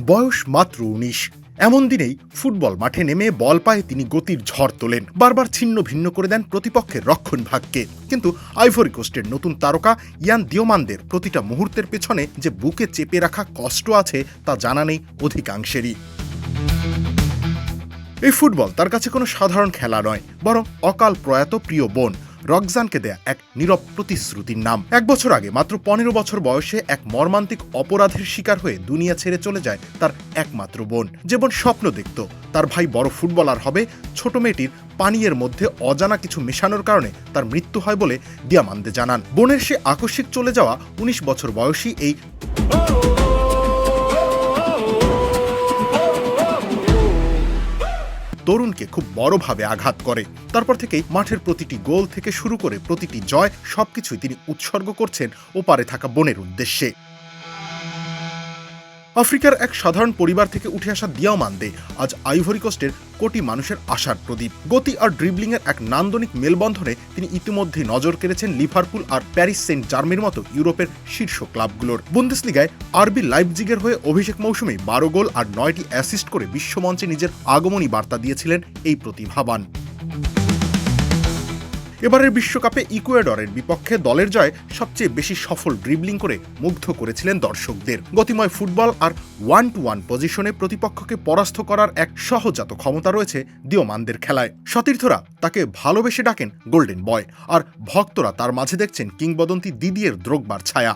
বয়স মাত্র ১৯। এমন দিনেই ফুটবল মাঠে নেমে বল পায়ে তিনি গতির ঝড় তোলেন, বারবার ছিন্ন ভিন্ন করে দেন প্রতিপক্ষের রক্ষণভাগকে। কিন্তু আইভরি কোস্টের নতুন তারকা ইয়ান দিওমান্দের প্রতিটা মুহূর্তের পেছনে যে বুকে চেপে রাখা কষ্ট আছে তা জানা নেই অধিকাংশেরই। এই ফুটবল তার কাছে কোনো সাধারণ খেলা নয়, বরং অকাল প্রয়াত প্রিয় বোন রক্সানকে দেয়া এক নীরব প্রতিশ্রুতির নাম। ১ বছর আগে মাত্র ১৫ বছর বয়সে এক মর্মান্তিক অপরাধের শিকার হয়ে দুনিয়া ছেড়ে চলে যায় তার একমাত্র বোন। যে বোন স্বপ্ন দেখত তার ভাই বড় ফুটবলার হবে, ছোট মেয়েটির পানীয়ের মধ্যে অজানা কিছু মেশানোর কারণে তার মৃত্যু হয় বলে দিওমান্দে জানান। বোনের সে আকস্মিক চলে যাওয়া ১৯ বছর বয়সী এই তরুণকে খুব বড়ভাবে আঘাত করে। তারপর থেকেই মাঠের প্রতিটি গোল থেকে শুরু করে প্রতিটি জয় সবকিছুই তিনি উৎসর্গ করছেন ওপারে থাকা বোনের উদ্দেশ্যে। আফ্রিকার এক সাধারণ পরিবার থেকে উঠে আসা দিওমান্দে আজ আইভরি কোস্টের কোটি মানুষের আশার প্রদীপ। গতি আর ড্রিবলিংয়ের এক নান্দনিক মেলবন্ধনে তিনি ইতিমধ্যেই নজর কেড়েছেন লিভারপুল আর প্যারিস সেন্ট জার্মের মতো ইউরোপের শীর্ষ ক্লাবগুলোর। বুন্দেসলিগায় আরবি লাইপজিগের হয়ে অভিষেক মৌসুমে ১২ গোল আর ৯টি অ্যাসিস্ট করে বিশ্বমঞ্চে নিজের আগমনী বার্তা দিয়েছিলেন এই প্রতিভাবান। এবারের বিশ্বকাপে ইকুয়েডরের বিপক্ষে দলের জয়ে সবচেয়ে বেশি সফল ড্রিবলিং করে মুগ্ধ করেছিলেন দর্শকদের। গতিময় ফুটবল আর 1-to-1 পজিশনে প্রতিপক্ষকে পরাস্ত করার এক সহজাত ক্ষমতা রয়েছে দিওমান্দের খেলায়। সতীর্থরা তাকে ভালোবেসে ডাকেন গোল্ডেন বয়, আর ভক্তরা তার মাঝে দেখছেন কিংবদন্তি দিদিয়ের দ্রোগবার ছায়া।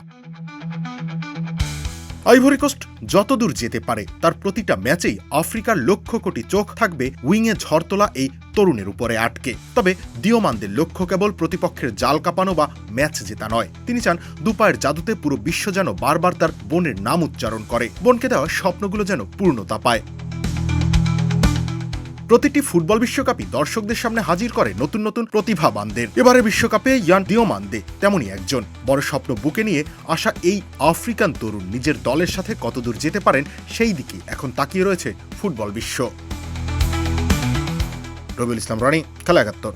আইভরি কোস্ট যতদূর যেতে পারে তার প্রতিটা ম্যাচেই আফ্রিকার লক্ষ কোটি চোখ থাকবে উইংয়ে ঝড় তোলা এই তরুণের উপরে আটকে। তবে দিওমান্দের লক্ষ্য কেবল প্রতিপক্ষের জাল কাঁপানো বা ম্যাচ জেতা নয়, তিনি চান দুপায়ের জাদুতে পুরো বিশ্ব যেন বারবার তার বোনের নাম উচ্চারণ করে, বোনকে দেওয়া স্বপ্নগুলো যেন পূর্ণতা পায়। প্রতিটি ফুটবল বিশ্বকাপই দর্শকদের সামনে হাজির করে নতুন নতুন প্রতিভাবানদের। এবারে বিশ্বকাপে ইয়ান দিওমান্দে তেমনই একজন। বড় স্বপ্ন বুকে নিয়ে আসা এই আফ্রিকান তরুণ নিজের দলের সাথে কতদূর যেতে পারেন সেই দিকে এখন তাকিয়ে রয়েছে ফুটবল বিশ্ব। রবিউল ইসলাম রানী, খেলা ৭১।